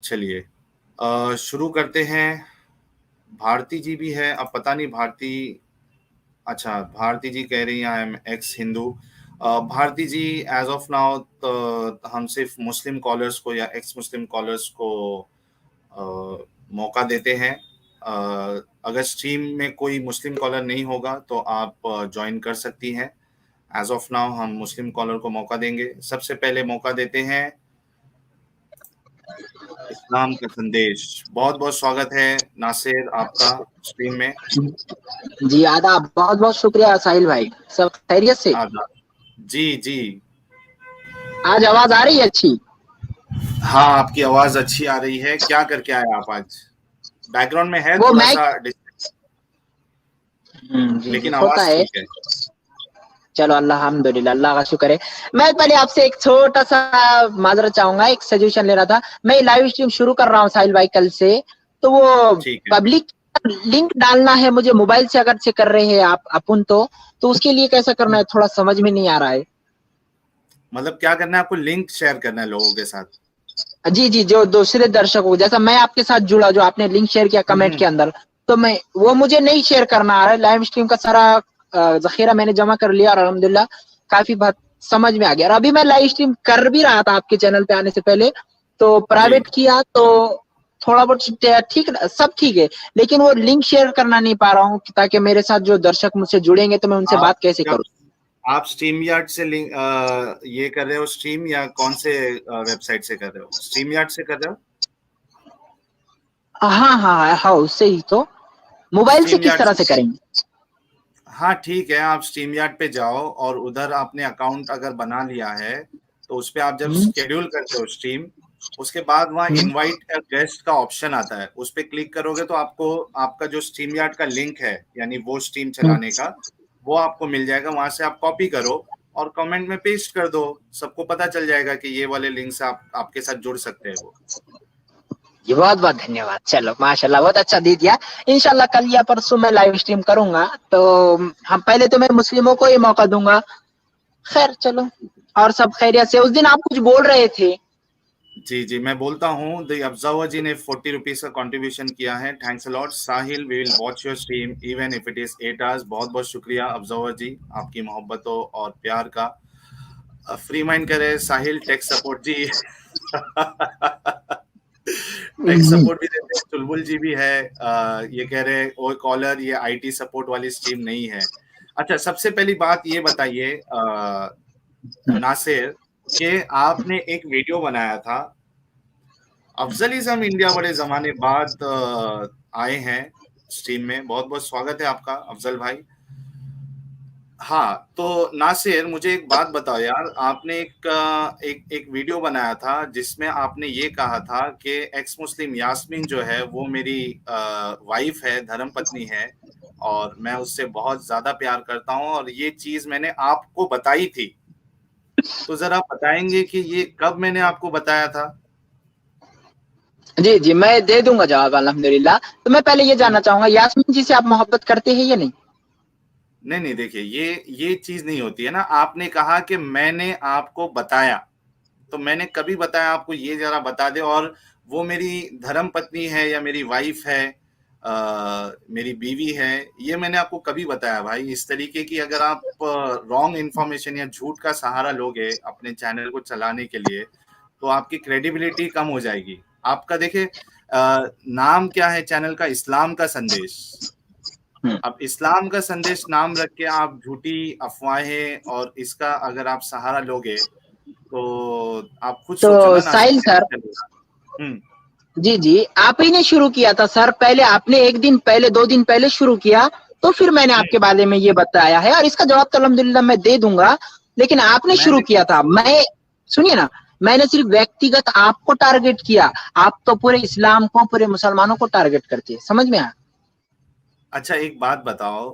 चलिए शुरू करते हैं। भारती जी भी है, अब पता नहीं भारती, अच्छा भारती जी कह रही हैं I am ex Hindu. Bharti ji as of now हम सिर्फ मुस्लिम कॉलर्स को या एक्स मुस्लिम कॉलर्स को मौका देते हैं। अगर स्ट्रीम में कोई मुस्लिम कॉलर नहीं होगा तो आप ज्वाइन कर सकती हैं। एज ऑफ नाउ हम मुस्लिम कॉलर को मौका देंगे। सबसे पहले मौका देते हैं इस्लाम का संदेश। बहुत बहुत स्वागत है नासिर आपका स्ट्रीम में। जी आदाब, बहुत बहुत शुक्रिया साहिल भाई। सब खैरियत से? आदाब जी जी। आज आवाज आ रही है अच्छी? हाँ आपकी आवाज अच्छी आ रही है। क्या करके आए आप आज? बैकग्राउंड में है वो थोड़ा मैं सा जी लेकिन होता आवाज है। ठीक है। चलो अल्हम्दुलिल्लाह, अल्लाह का शुक्र है। मैं पहले आपसे एक छोटा सा माजरत चाहूंगा, एक सजेशन लेना था। मैं लाइव स्ट्रीम शुरू कर रहा हूँ साहिल भाई कल से, तो वो ठीक है, पब्लिक लिंक डालना है मुझे मोबाइल से, अगर से कर रहे हैं आप अपन तो उसके लिए कैसा करना है थोड़ा समझ में नहीं आ रहा है। मतलब क्या करना है आपको? लिंक शेयर करना है लोगों के साथ? जी जी, जो दूसरे दर्शकों, जैसा मैं आपके साथ जुड़ा, जो आपने लिंक शेयर किया कमेंट के अंदर, तो मैं वो मुझे नहीं शेयर करना आ रहा है। लाइव स्ट्रीम का सारा जखीरा मैंने जमा कर लिया और अल्हम्दुलिल्लाह काफी बात समझ में आ गया। और अभी मैं लाइव स्ट्रीम कर भी रहा था आपके चैनल पे आने से पहले, तो प्राइवेट किया तो थोड़ा बहुत ठीक, सब ठीक है, लेकिन वो लिंक शेयर करना नहीं पा रहा हूँ ताकि मेरे साथ जो दर्शक मुझसे जुड़ेंगे तो मैं उनसे बात कैसे करूँ। आप स्ट्रीम यार्ड से लिंक ये कर रहे हो स्ट्रीम, या कौन से वेबसाइट से कर रहे हो? स्ट्रीम यार्ड से कर रहे हो? हाँ हाँ हाँ, उससे ही तो। मोबाइल से किस तरह से करेंगे? हाँ ठीक है, आप स्ट्रीम यार्ड पे जाओ और उधर आपने अकाउंट अगर बना लिया है तो उस पे आप जब शेड्यूल करते हो स्ट्रीम, उसके बाद वहाँ इनवाइट गेस्ट का ऑप्शन आता है, उस पे क्लिक करोगे तो आपको आपका जो स्ट्रीम यार्ड का लिंक है, यानी वो स्ट्रीम चलाने का, वो आपको मिल जाएगा। वहां से आप कॉपी करो और कमेंट में पेस्ट कर दो, सबको पता चल जाएगा कि ये वाले लिंक से आप आपके साथ जुड़ सकते हैं वो। जी बहुत बहुत धन्यवाद। चलो माशाल्लाह, बहुत अच्छा दे दिया। इंशाल्लाह कल या परसों मैं लाइव स्ट्रीम करूंगा, तो हम पहले तो मैं मुस्लिमों को ही मौका दूंगा। खैर चलो, और सब खैरियत से? उस दिन आप कुछ बोल रहे थे। जी जी, मैं बोलता हूँ। द ऑब्जर्वर जी ने 40 रुपीज का कंट्रीब्यूशन किया है, thanks a lot. Sahil, we will watch your stream even if it is 8 hours. बहुत बहुत शुक्रिया ऑब्जर्वर जी, आपकी मोहब्बतों और प्यार का। फ्री माइंड करे साहिल, टेक सपोर्ट जी टेक सपोर्ट भी देते हैं, चुलबुल जी भी है। ये कह रहे हैं ओ कॉलर, ये आईटी सपोर्ट वाली स्ट्रीम नहीं है। अच्छा, सबसे पहली बात ये बताइए नासिर, कि आपने एक वीडियो बनाया था। अफजलिज्म इंडिया बड़े जमाने बाद आए हैं स्ट्रीम में, बहुत बहुत स्वागत है आपका अफजल भाई। हाँ तो नासिर, मुझे एक बात बताओ यार, आपने एक वीडियो बनाया था जिसमें आपने ये कहा था कि एक्स मुस्लिम यास्मीन जो है वो मेरी वाइफ है, धर्म पत्नी है, और मैं उससे बहुत ज्यादा प्यार करता हूँ, और ये चीज मैंने आपको बताई थी। तो जरा बताएंगे कि ये कब मैंने आपको बताया था? जी जी, मैं दे दूंगा जवाब अल्हम्दुलिल्लाह। तो मैं पहले ये जानना चाहूंगा, यास्मीन जी से आप मोहब्बत करते हैं या नहीं? नहीं नहीं, देखिए ये चीज नहीं होती है ना। आपने कहा कि मैंने आपको बताया, तो मैंने कभी बताया आपको? ये जरा बता दे। और वो मेरी धर्म पत्नी है या मेरी वाइफ है, मेरी बीवी है, ये मैंने आपको कभी बताया भाई? इस तरीके की अगर आप रॉन्ग इन्फॉर्मेशन या झूठ का सहारा लोगे अपने चैनल को चलाने के लिए, तो आपकी क्रेडिबिलिटी कम हो जाएगी। आपका देखिए नाम क्या है चैनल का? इस्लाम का संदेश। अब इस्लाम का संदेश नाम रख के आप झूठी अफवाहें और इसका अगर आप सहारा लोगे तो आप खुद सोचो तो ना साहिल सर, हम्म। जी जी, आप ही ने शुरू किया था सर। पहले आपने एक दिन पहले, 2 दिन पहले शुरू किया, तो फिर मैंने आपके बारे में ये बताया है, और इसका जवाब तो अल्हम्दुलिल्लाह मैं दे दूंगा। लेकिन आपने शुरू किया था, मैं, सुनिए ना, मैंने सिर्फ व्यक्तिगत आपको टारगेट किया। आप तो पूरे इस्लाम को, पूरे मुसलमानों को टारगेट करती है, समझ में आया? अच्छा एक बात बताओ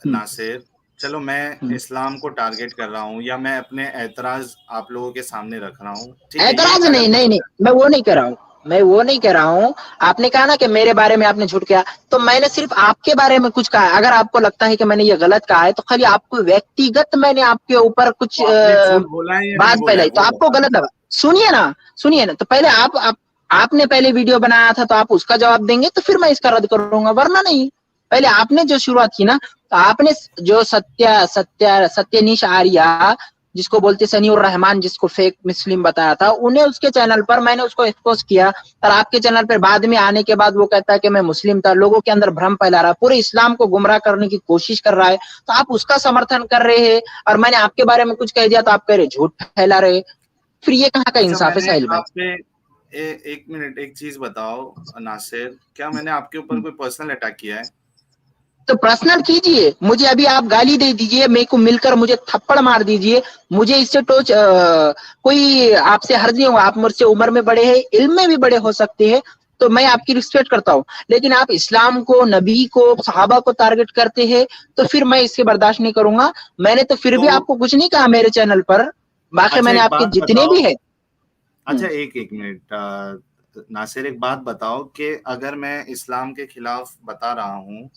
नासिर, चलो मैं इस्लाम को टारगेट कर रहा हूँ या मैं अपने एतराज आप लोगों के सामने रख रहा हूँ, ठीक है? ये ऐतराज अगर नहीं, नहीं नहीं, मैं वो नहीं कह रहा हूँ, मैं वो नहीं कह रहा हूँ। आपने कहा ना कि मेरे बारे में आपने झूठ किया, तो मैंने सिर्फ आपके बारे में कुछ कहा है। अगर आपको लगता है कि मैंने ये गलत कहा है तो खाली आपको व्यक्तिगत मैंने आपके ऊपर कुछ तो आपने झूठ बोला है या नहीं बात बोला है फैलाई, तो वो आपको बता। गलत लगा। सुनिए ना, सुनिए ना, तो पहले आप आपने पहले वीडियो बनाया था तो आप उसका जवाब देंगे तो फिर मैं इसका रद्द करूंगा, वरना नहीं। पहले आपने जो शुरुआत की ना, तो आपने जो सत्यनीश आर्या जिसको बोलते सनीउर रहमान, जिसको फेक मुस्लिम बताया था, उन्हें उसके चैनल पर मैंने उसको एक्सपोज किया, और आपके चैनल पर बाद में आने के बाद वो कहता है कि मैं मुस्लिम था, लोगों के अंदर भ्रम फैला रहा है, पूरे इस्लाम को गुमराह करने की कोशिश कर रहा है, तो आप उसका समर्थन कर रहे हैं। और मैंने आपके बारे में कुछ कह दिया तो आप कह रहे झूठ फैला रहे, फिर ये कहाँ का अच्छा, इंसाफ है मैंने साहिल भाई? आप पे एक मिनट, एक चीज बताओ नासिर, क्या मैंने आपके ऊपर कोई पर्सनल अटैक किया है? तो पर्सनल कीजिए, मुझे अभी आप गाली दे दीजिए, मेरे को मिलकर मुझे थप्पड़ मार दीजिए, मुझे इससे कोई आपसे हर्ज नहीं होगा। आप मुझसे उम्र में बड़े हैं, इल्म में भी बड़े हो सकते हैं, तो मैं आपकी रिस्पेक्ट करता हूँ, लेकिन आप इस्लाम को, नबी को, सहाबा को टारगेट करते हैं, तो फिर मैं इसके बर्दाश्त नहीं करूंगा। मैंने तो फिर भी तो आपको कुछ नहीं कहा मेरे चैनल पर, बाकी अच्छा मैंने एक आपके बात जितने बताओ, भी है। अच्छा एक एक मिनट नासिर, एक बात बताओ कि अगर मैं इस्लाम के खिलाफ बता रहा हूँ,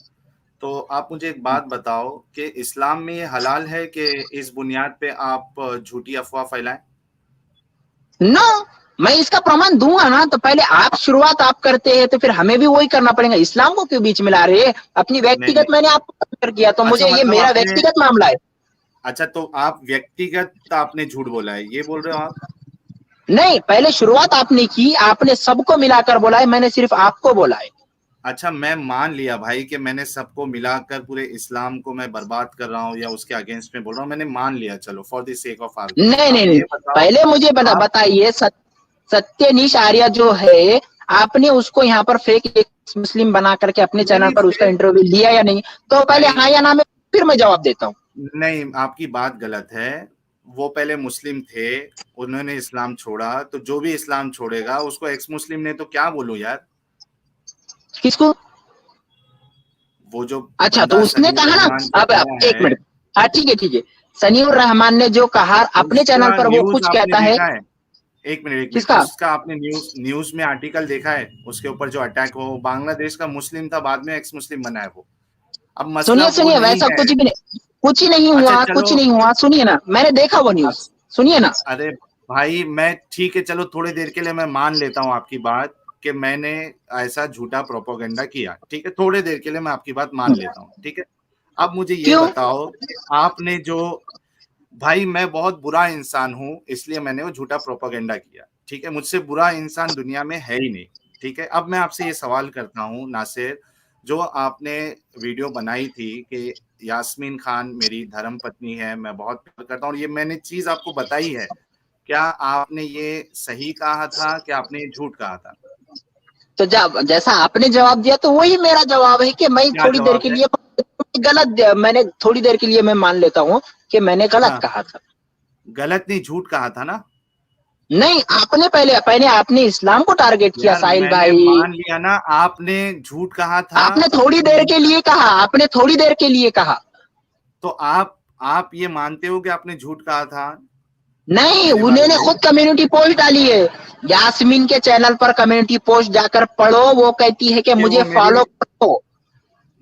तो आप मुझे एक बात बताओ कि इस्लाम में ये हलाल है कि इस बुनियाद पे आप झूठी अफवाह फैलाएं? नो, मैं इसका प्रमाण दूंगा ना, तो पहले आप शुरुआत आप करते हैं तो फिर हमें भी वही करना पड़ेगा। इस्लाम को क्यों बीच में ला रहे हैं? अपनी नहीं व्यक्तिगत नहीं, मैंने आपको शेयर किया, तो अच्छा मुझे ये मतलब मेरा आपने, व्यक्तिगत मामला है। अच्छा तो आप व्यक्तिगत आपने झूठ बोला है, ये बोल रहे हो आप? नहीं, पहले शुरुआत आपने की, आपने सबको मिलाकर बोला है, मैंने सिर्फ आपको बोला है। अच्छा, मैं मान लिया भाई कि मैंने सबको मिलाकर पूरे इस्लाम को मैं बर्बाद कर रहा हूँ या उसके अगेंस्ट में बोल रहा हूँ, मैंने मान लिया, चलो for the sake of argument. नहीं अब नहीं नहीं, ये बताओ पहले मुझे आप, बताइए, सत्यनीश आर्या जो है, आपने उसको यहाँ पर फेक मुस्लिम बना करके अपने नहीं चैनल नहीं पर उसका फेक, इंटरव्यू लिया या नहीं? तो पहले भाई हाँ या ना में फिर मैं जवाब देता हूँ। नहीं, आपकी बात गलत है। वो पहले मुस्लिम थे, उन्होंने इस्लाम छोड़ा, तो जो भी इस्लाम छोड़ेगा उसको एक्स मुस्लिम ने तो क्या बोलूं यार। किसको? वो जो अच्छा, तो बंदा उसने सलीम कहा ना, रहमान जो अब आया एक है, मिनट, हाँ ठीक है ठीक है, सनीउर रहमान ने जो कहा अपने चैनल उसका पर, वो न्यूज कुछ आपने कहता है। देखा है? एक मिनट एक मिनट, किसका? उसका आपने न्यूज न्यूज में आर्टिकल देखा है? उसके ऊपर जो अटैक हो, बांग्लादेश का मुस्लिम था, बाद में एक्स मुस्लिम बना है वो। अब मसला सुनिए वो सुनिए, नहीं वैसा है। कुछ भी नहीं, कुछ ही नहीं अच्छा हुआ, चलो, कुछ नहीं हुआ, सुनिए ना, मैंने देखा वो न्यूज, सुनिए ना। अरे भाई मैं ठीक है, चलो थोड़ी देर के लिए मैं मान लेता हूँ आपकी बात कि मैंने ऐसा झूठा प्रोपोगंडा किया, ठीक है, थोड़ी देर के लिए मैं आपकी बात मान लेता हूँ, ठीक है। अब मुझे ये क्यों? बताओ कि आपने जो, भाई मैं बहुत बुरा इंसान हूँ इसलिए मैंने वो झूठा प्रोपोगंडा किया, ठीक है, मुझसे बुरा इंसान दुनिया में है ही नहीं, ठीक है। अब मैं आपसे ये सवाल करता हूँ नासिर, जो आपने वीडियो बनाई थी कि यास्मीन खान मेरी धर्म पत्नी है, मैं बहुत प्यार करता हूँ, और ये मैंने चीज आपको बताई है, क्या आपने ये सही कहा था कि आपने ये झूठ कहा था? तो जब जैसा आपने जवाब दिया तो वही मेरा जवाब है कि मैं क्या थोड़ी देर जवाब के है? लिए मैंने थोड़ी देर के लिए मैं मान लेता हूँ कि मैंने गलत हाँ, कहा था। गलत नहीं, झूठ कहा था ना? नहीं, आपने पहले पहले आपने इस्लाम को टारगेट किया यार साहिल मैंने भाई। मान लिया ना, आपने झूठ कहा था। आपने थोड़ी देर के लिए कहा, आपने थोड़ी देर के लिए कहा। तो आप ये मानते हो कि आपने झूठ कहा था नहीं, मेरे बारे उन्होंने में? खुद कम्युनिटी पोस्ट डाली है, यास्मीन के चैनल पर कम्युनिटी पोस्ट जाकर पढ़ो, वो कहती है कि कि मुझे वो मेरी, फॉलो करो,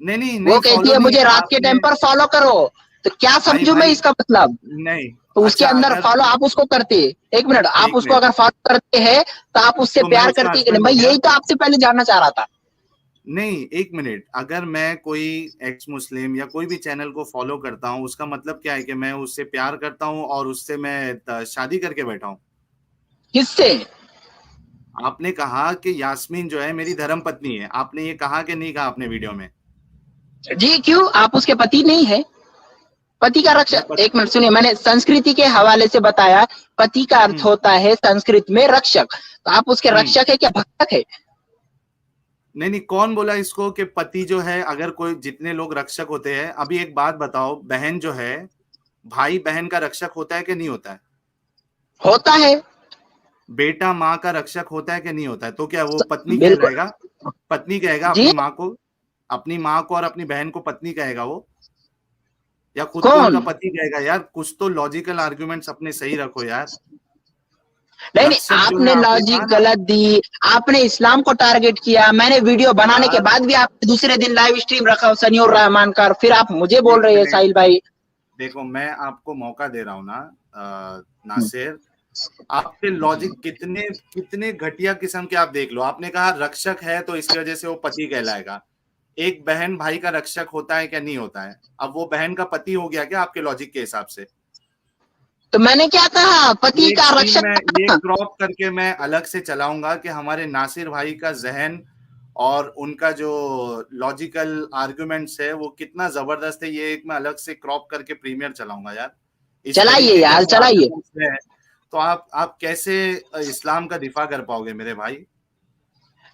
नहीं नहीं वो नहीं, कहती फॉलो है नहीं मुझे रात के आपने, टाइम पर फॉलो करो। तो क्या भाई समझू मैं भाई इसका मतलब? नहीं, तो उसके अच्छा अंदर अगर, फॉलो आप उसको करते, एक मिनट, आप एक उसको मिनट, अगर फॉलो करते हैं तो आप उससे तो मैं प्यार उसका करते हैं कि नहीं? हस्बैंड मैं हो गया? यही तो आपसे पहले जानना चाह रहा था। नहीं एक मिनट, अगर मैं कोई एक्स मुस्लिम या कोई भी चैनल को फॉलो करता हूँ, उसका मतलब क्या है कि मैं उससे प्यार करता हूँ और उससे मैं शादी करके बैठा हूँ? किससे? आपने कहा कि यास्मीन जो है मेरी धर्म पत्नी है, आपने ये कहा कि नहीं कहा अपने वीडियो में? जी, क्यों? आप उसके पति नहीं है? पति का मैं रक्षक, एक मिनट सुनिए, मैंने संस्कृति के हवाले से बताया, पति का अर्थ हम्म होता है संस्कृत में रक्षक, तो आप उसके हम्म, रक्षक है क्या भक्षक है? नहीं नहीं, कौन बोला इसको कि पति जो है, अगर कोई, जितने लोग रक्षक होते हैं, अभी एक बात बताओ, बहन जो है, भाई बहन का रक्षक होता है कि नहीं होता है? होता है। बेटा माँ का रक्षक होता है कि नहीं होता है? तो क्या वो पत्नी बिल्कुल। कहलाएगा? पत्नी कहेगा जी। अपनी माँ को? अपनी माँ को और अपनी बहन को पत्नी कहेगा वो, या खुद को कौन? उनका पति कहेगा? यार कुछ तो लॉजिकल आर्ग्यूमेंट्स अपने सही रखो यार। नहीं नहीं, रक्षक जो है आपने आपने लॉजिक कहा ना, गलत दी, आपने इस्लाम को टारगेट किया, मैंने वीडियो बनाने के यार बाद भी आप दूसरे दिन लाइव स्ट्रीम रखा सनीउर रहमान का, फिर आप मुझे बोल एक रहे हैं मिनट, साहिल भाई। देखो मैं आपको मौका दे रहा हूँ ना नासिर, आपके लॉजिक कितने कितने घटिया किस्म के, आप देख लो। आपने कहा रक्षक है तो इसकी वजह से वो पति कहलाएगा। एक बहन भाई का रक्षक होता है क्या, नहीं होता है? अब वो बहन का पति हो गया क्या आपके लॉजिक के हिसाब से? तो मैंने क्या कहा, पति ये का सीन रक्षक मैं ये था। क्रॉप करके मैं अलग से चलाऊंगा कि हमारे नासिर भाई का जहन और उनका जो लॉजिकल आर्गुमेंट्स है वो कितना जबरदस्त है। ये एक मैं अलग से क्रॉप करके प्रीमियर चलाऊंगा यार। इस चलाइए तरीके के यार, अगर चलाइए। आर्गुमेंट्स है तो आप कैसे इस्लाम का दिफा कर पाओगे मेरे भाई?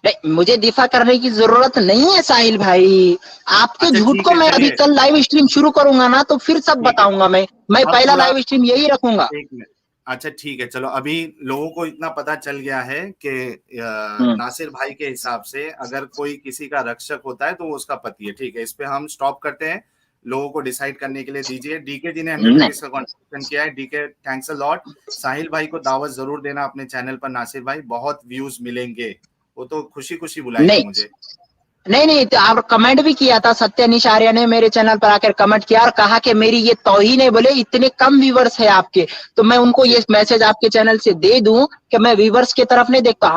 नहीं, मुझे दिफा करने की जरूरत नहीं है साहिल भाई। आपके अच्छा झूठ ठीक को है, मैं अभी चलिए कल लाइव स्ट्रीम शुरू करूंगा ना, तो फिर सब ठीक है। बताऊंगा मैं अब पहला थोड़ा लाइव स्ट्रीम यही रखूंगा। एक मिनट। अच्छा ठीक है, चलो अभी लोगों को इतना पता चल गया है कि हम्म। नासिर भाई के हिसाब से अगर कोई किसी का रक्षक होता है तो वो उसका पति है। ठीक है, इस पे हम स्टॉप करते हैं। लोगों को डिसाइड करने के लिए दीजिए। डीके जी ने 100 रुपीज नहीं का कॉन्ट्रीब्यूशन किया है। DK thanks a lot. Sahil भाई को दावत जरूर देना अपने चैनल पर। नासिर भाई बहुत व्यूज मिलेंगे, वो तो खुशी खुशी बुलाएंगे नहीं मुझे। नहीं नहीं, तो आप कमेंट भी किया था, सत्यनिश आर्य ने मेरे चैनल पर आकर कमेंट किया और कहा कि मेरी ये तौहीन है, बोले इतने कम व्यूवर्स है आपके। तो मैं उनको जी ये मैसेज आपके चैनल से दे दूं कि मैं व्यूवर्स की तरफ नहीं देखता।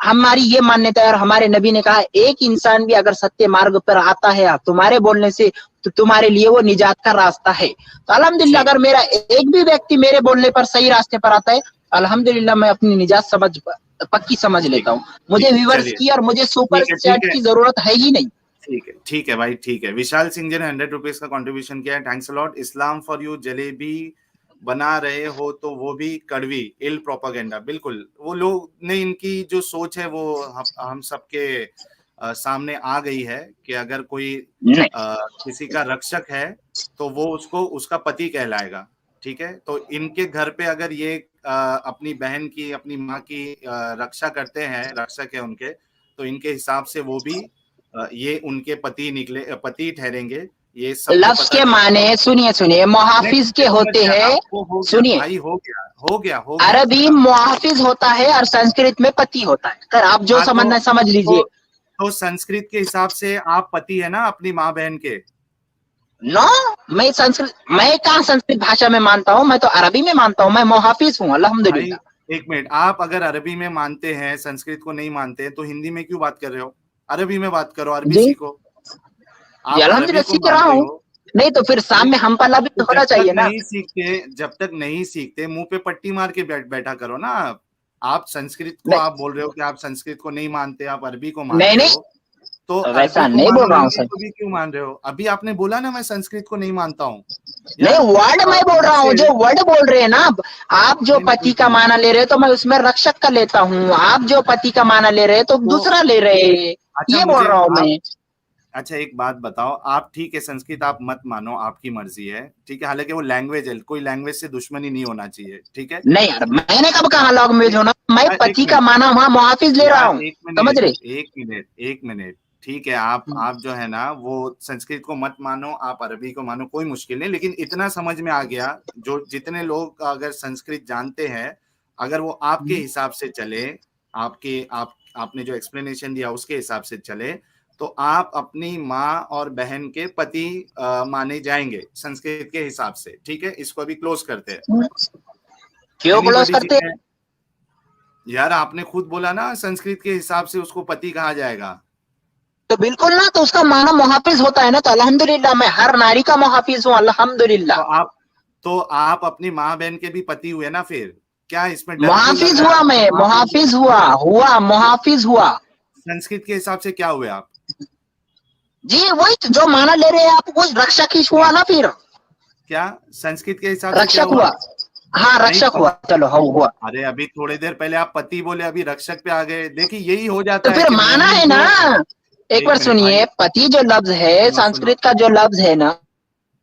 हमारी ये मान्यता है और हमारे नबी ने कहा, एक इंसान भी अगर सत्य मार्ग पर आता है तुम्हारे बोलने से, तो तुम्हारे लिए वो निजात का रास्ता है। तो अल्हम्दुलिल्लाह, जी अगर मेरा एक भी व्यक्ति मेरे बोलने पर सही रास्ते पर आता है, अल्हम्दुलिल्लाह मैं अपनी निजात पक्की समझ ठीक लेता हूँ। मुझे व्यूवर्स चलिए की और मुझे सुपर ठीक है ठीक चैट है की जरूरत है ही नहीं। ठीक है भाई, ठीक है। विशाल सिंह जी ने 100 रुपीज का कंट्रीब्यूशन किया है, thanks a lot. Islam for you jalebi बना रहे हो तो वो भी कड़वी, इल प्रोपागेंडा। बिल्कुल, वो लोग ने इनकी जो सोच है वो हम सबके सामने आ गई है कि अगर कोई नहीं, किसी का रक्षक है तो वो उसको उसका पति कहलाएगा। ठीक है, तो इनके घर पे अगर ये अपनी बहन की, अपनी माँ की रक्षा करते हैं, रक्षक है उनके, तो इनके हिसाब से वो भी ये उनके पति निकले, पति ठहरेंगे। ये सबको लफ्ज पता के चल माने सुनिए सुनिए, नहीं मुहाफिज ठीक के है, समझ होते गया हैं। आपको। हो गया सुनिए, भाई, हो गया अरबी खत्म। मुहाफिज होता है और संस्कृत में पति होता है। कर आप जो हाँ समझना है समझ लीजिए। तो संस्कृत के हिसाब से आप पति है ना अपनी माँ बहन के? नो, मैं कहाँ संस्कृत भाषा में मानता हूँ, मैं तो अरबी में मानता हूँ। मैं मुहाफिज हूँ भाई अल्हम्दुलिल्लाह। एक मिनट, आप अगर अरबी में मानते हैं, संस्कृत को नहीं मानते हैं, तो हिंदी में क्यों बात कर रहे हो? अरबी में बात करो, अरबी जी सीखो। जी, आप अरबी अल्हम्दुलिल्लाह को सीख रहा मानते हूँ। हो। नहीं तो फिर अरे सामने हम पल्ला भी तो तो होना चाहिए ना। जब तक नहीं सीखते मुंह पे पट्टी मार के बैठा करो ना। आप संस्कृत को, नहीं आप बोल रहे हो कि आप संस्कृत को नहीं मानते, आप अरबी को नहीं मानते नहीं, हो। तो वैसा अरबी को नहीं मानो, बोल रहा हूँ हिंदी सर। को भी क्यों मान रहे हो? अभी आपने बोला ना मैं संस्कृत को नहीं मानता हूँ नहीं, यार। वर्ड मैं बोल रहा हूँ, मुझसे जो वर्ड बोल रहे हैं ना आप जो नहीं नहीं, पति एक का मिनट। माना ले रहे हैं, तो मैं उसमें रक्षक का लेता हूँ। आप जो पति का माना ले रहे हैं तो तो दूसरा ले रहे हैं, अच्छा ये बोल मुझे रहा हूँ आप मैं। अच्छा एक बात बताओ। आप ठीक है, संस्कृत आप मत मानो, आपकी मर्जी है, ठीक है। हालांकि वो लैंग्वेज है, कोई लैंग्वेज से दुश्मनी नहीं होना चाहिए, ठीक है। नहीं यार, मैंने कब कहा लॉन्ग होना, मैं एक पति का मिनट माना वहां मुहाफिज ले रहा यार, हूँ। एक समझ मिनट रहे? एक मिनट एक मिनट ठीक है। आप जो है ना वो संस्कृत को मत मानो, आप अरबी को मानो, कोई मुश्किल नहीं। लेकिन इतना समझ में आ गया, जो जितने लोग अगर संस्कृत जानते हैं, अगर वो आपके हिसाब से चले, आपने जो एक्सप्लेनेशन दिया उसके हिसाब से चले, तो आप अपनी माँ और बहन के पति माने जाएंगे संस्कृत के हिसाब से। ठीक है, इसको अभी क्लोज करते हैं। क्यों क्लोज एनीबॉडी जी करते? ने, यार आपने खुद बोला ना संस्कृत के हिसाब से उसको पति कहा जाएगा। तो बिल्कुल ना, तो उसका माना मुहाफिज होता है ना। तो अल्हम्दुलिल्लाह, मैं हर नारी का मुहाफिज हूँ तो अल्हम्दुलिल्लाह। आप तो आप अपनी माँ बहन के भी पति हुए ना फिर? क्या इसमें डर क्यों लग मुहाफिज रहा है हुआ, आपको? मैं माँ बहन के मुहाफिज हुआ मुहाफिज हुआ। संस्कृत के हिसाब से क्या हुए आप? जी वही तो, जो माना ले रहे हैं आप, वो रक्षक ही हुआ नहीं, ना फिर। क्या संस्कृत के हिसाब से क्या रक्षक हुआ? हुआ। हाँ, नहीं रक्षक हुआ, चलो हाँ हुआ। अरे अभी थोड़ी देर पहले आप पति बोले, अभी रक्षक पे आ गए। देखिए यही हो तो जाता है फिर कि माना नहीं है ना। जो। एक एक बार मिनट सुनिए, भाई, पति जो लफ्ज है, सुनो सुनो, संस्कृत का जो लफ्ज है ना।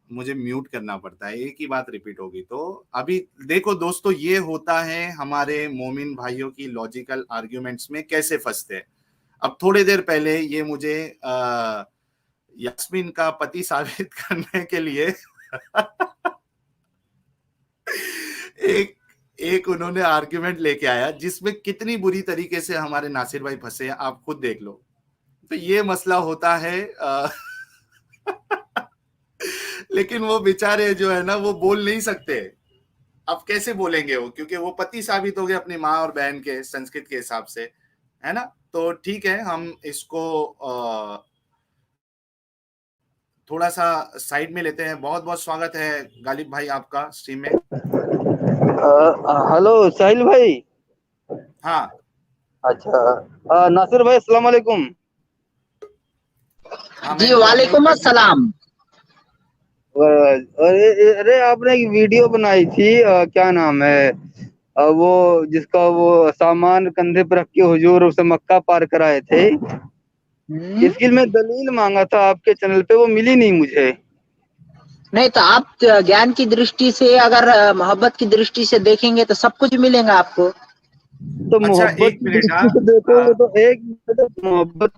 मुझे म्यूट करना पड़ता है, एक ही बात रिपीट होगी तो। अभी देखो दोस्तों, ये होता है हमारे मोमिन भाइयों की लॉजिकल आर्ग्यूमेंट्स में कैसे फंसते हैं। अब थोड़ी देर पहले ये मुझे यास्मीन का पति साबित करने के लिए एक एक उन्होंने आर्ग्यूमेंट लेके आया, जिसमें कितनी बुरी तरीके से हमारे नासिर भाई फंसे हैं, आप खुद देख लो। तो ये मसला होता है लेकिन वो बेचारे जो है ना वो बोल नहीं सकते। अब कैसे बोलेंगे वो, क्योंकि वो पति साबित हो गए अपनी माँ और बहन के संस्कृत के हिसाब से, है ना। तो ठीक है, हम इसको थोड़ा सा साइड में लेते हैं। बहुत बहुत स्वागत है गालिब भाई आपका स्ट्रीम में। हेलो साहिल भाई। हाँ अच्छा, नासिर भाई अस्सलाम वालेकुम। हाँ, मैं जी इनको वालेकुम अनम्यूट कर देता हूँ। अस्सलाम। अरे आपने एक वीडियो बनाई थी, क्या नाम है, वो जिसका वो सामान कंधे पर रख के हुजूर उसे मक्का पार कराए थे। इसकी मैं दलील मांगा था आपके चैनल पे, वो मिली नहीं मुझे। नहीं तो आप ज्ञान की दृष्टि से, अगर मोहब्बत की दृष्टि से देखेंगे तो सब कुछ मिलेगा आपको। तो अच्छा, मोहब्बत एक की मिनट। दृष्टि से देखोगे तो एक मिनट, मोहब्बत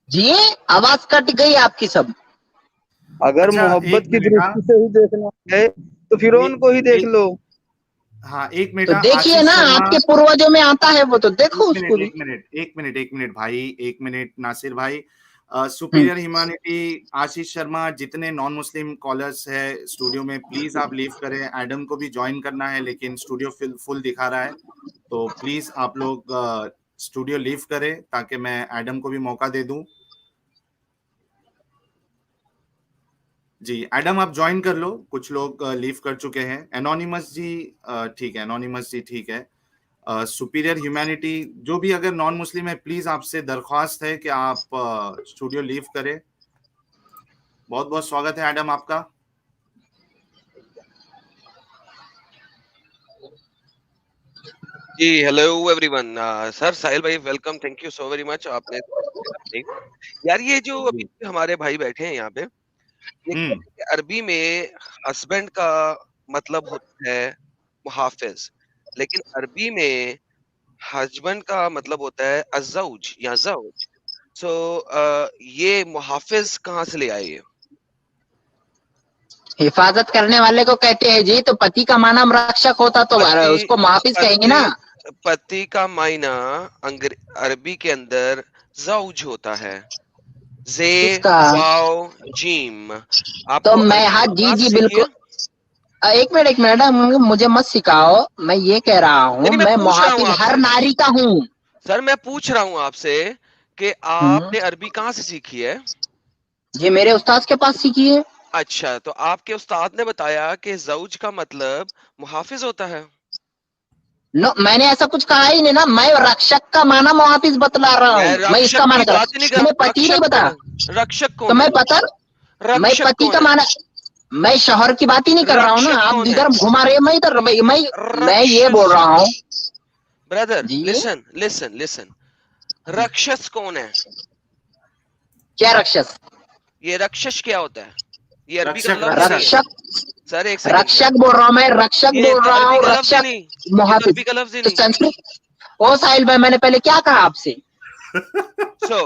जी आवाज कट गई आपकी सब। अगर अच्छा, मोहब्बत एक की मिनट। दृष्टि से ही देखना है तो फिरौन को ही देख लो। हाँ, एक मिनट। तो देखिए आशीष ना, शर्मा, आपके पूर्वजों में आता है वो, तो देखो एक उसको मिनट, भी। एक मिनट भाई, एक मिनट नासिर भाई। हम्म। सुपीरियर ह्यूमैनिटी, आशीष शर्मा, जितने नॉन मुस्लिम कॉलर्स है स्टूडियो में, प्लीज आप लीव करें। एडम को भी ज्वाइन करना है लेकिन स्टूडियो फुल दिखा रहा है, तो प्लीज आप लोग स्टूडियो लीव करें ताकि मैं एडम को भी मौका दे दूं। जी एडम, आप ज्वाइन कर लो। कुछ लोग लीव कर चुके हैं। एनोनिमस जी ठीक है, एनोनिमस जी ठीक है। सुपीरियर ह्यूमैनिटी, जो भी अगर नॉन मुस्लिम है, प्लीज आपसे दरख्वास्त है कि आप स्टूडियो लीव करें। बहुत बहुत स्वागत है एडम आपका। जी हेलो एवरीवन। सर साहिल भाई welcome, thank you so very much. आपने यार ये जो अभी हमारे भाई बैठे हैं यहाँ पे, ये कहते हैं कि अरबी में हस्बैंड का मतलब होता है मुहाफिज, लेकिन अरबी में हस्बैंड का मतलब होता है अज़ौज या ज़ौज। सो ये मुहाफिज कहाँ से ले आए ये? हिफाजत करने वाले को कहते हैं जी। तो पति का माना रक्षक होता तो पति उसको मुहाफिज कहेंगे ना। पति पति का मायना अरबी के अंदर ज़ौज होता है। जे किसका? Wow gym. तो आपको मैं, अरबी हाँ जी कहाँ से जी सीखी है? बिल्कुल। एक मिनट मैडम, मुझे मत सिखाओ। मैं ये कह रहा नहीं हूँ, नहीं, मैं मैं पूछ रहा हूँ मुहाफिज हर आपसे। नारी का हूँ। सर मैं पूछ रहा हूँ आपसे कि आपने अरबी कहाँ से सीखी है? ये मेरे उस्ताद के पास सीखी है। अच्छा, तो आपके उस्ताद ने बताया कि ज़ौज का मतलब मुहाफिज होता है। नो, मैंने ऐसा कुछ कहा ही नहीं ना। मैं रक्षक का माना मुहाफिज बतला रहा मैं हूँ। मैं रक्षक इसका माना की कर, बात ही नहीं कर मैंने रहा। पति नहीं रक्षक बता। कौन है? रक्षक तो कौन है? मैं पता, मैं रक्षक पति कौन का है? माना, मैं शौहर की बात ही नहीं कर रहा हूँ ना। रक्षक आप कौन है? जिधर घुमा रहे हैं, मैं इधर, मैं ये रक्षस। बोल रहा हूँ ब्रदर जी। लिसन लिसन लिसन, रक्षस कौन है? क्या रक्षस? ये रक्षस क्या होता है? ये अरबी का रक्षक, लफ्ज नहीं है। रक्षक, सर एक सेकंड रक्षक सर, बोल रहा हूँ मैं, रक्षक ये बोल तो रहा अरबी हूँ, का लफ्ज ही रक्षक नहीं, ये तो मुहाफिज। अरबी का लफ्ज ही तो नहीं। संस्कृत। ओ साहिल भाई, मैंने पहले क्या कहा आपसे? सो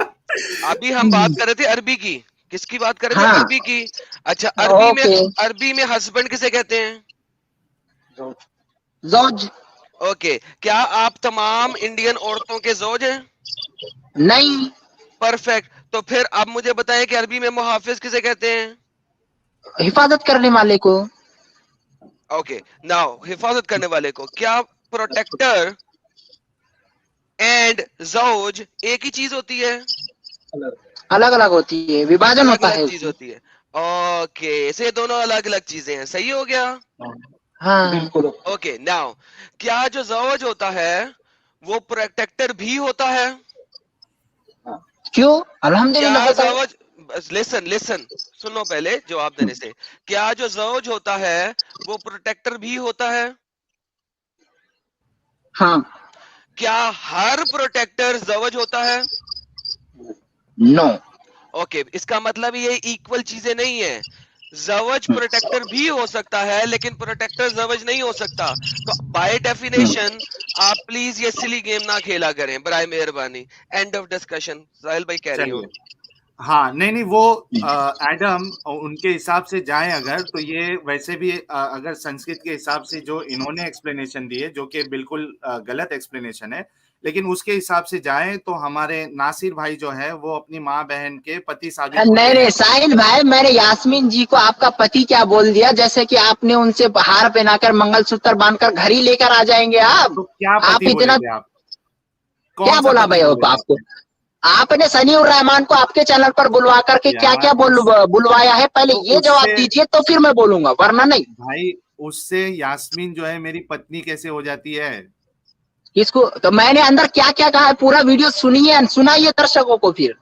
अभी हम बात कर रहे थे अरबी की। किसकी बात कर रहे थे? हाँ, अरबी की। अच्छा, ओके। अरबी में हस्बैंड किसे कहते हैं? जौज। ओके, क्या आप तमाम इंडियन औरतों के जोज हैं? नहीं। परफेक्ट। तो फिर आप मुझे बताएं कि अरबी में मुहाफिज किसे कहते हैं? हिफाजत करने वाले को। ओके, नाउ हिफाजत करने वाले को। क्या प्रोटेक्टर एंड जोज एक ही चीज होती है? अलग अलग होती है, विभाजन अलग होता अलग है चीज उसमें। होती है। ओके, से दोनों अलग अलग चीजें हैं। सही हो गया। हाँ बिल्कुल। ओके, नाउ क्या जो जोज होता है वो प्रोटेक्टर भी होता है? क्यों? क्या अल्हम्दुलिल्लाह होता है। जोज, लिसन लिसन, सुनो पहले जवाब देने से। क्या जो जोज होता है वो प्रोटेक्टर भी होता है? हाँ। क्या हर प्रोटेक्टर जवज होता है? नो। ओके, इसका मतलब ये इक्वल चीजें नहीं है। जवज प्रोटेक्टर भी हो सकता है लेकिन प्रोटेक्टर जवज नहीं हो सकता। तो बाय डेफिनेशन आप प्लीज ये सिली गेम ना खेला करें, बराए मेहरबानी। End of discussion. साहिल भाई कैरी ऑन। चलिए। हाँ, नहीं नहीं, वो एडम उनके हिसाब से जाएं अगर, तो ये वैसे भी अगर संस्कृत के हिसाब से जो इन्होंने एक्सप्लेनेशन दी है, जो कि बिल्कुल गलत एक्सप्लेनेशन है, लेकिन उसके हिसाब से जाए तो हमारे नासिर भाई जो है वो अपनी माँ बहन के पति साबित नहीं होते नहीं हैं। साहिल भाई, मैंने यास्मीन जी को आपका पति क्या बोल दिया? जैसे कि आपने उनसे हार पहनाकर मंगलसूत्र बांधकर घर ही लेकर आ जाएंगे आप। तो क्या आप पति बोले इतना थे आप? क्या कौन सा बोला पति भाई बोले थे आपको? आपने? आपने सनीउर रहमान को आपके चैनल पर बुलवा करके क्या यार क्या बुलवाया है? पहले तो ये जवाब उससे दीजिए तो फिर मैं बोलूंगा, वरना नहीं। भाई, उससे यास्मीन जो है मेरी पत्नी कैसे हो जाती है? इसको तो मैंने अंदर क्या क्या कहा है पूरा वीडियो सुनिए, सुनाइए दर्शकों को फिर।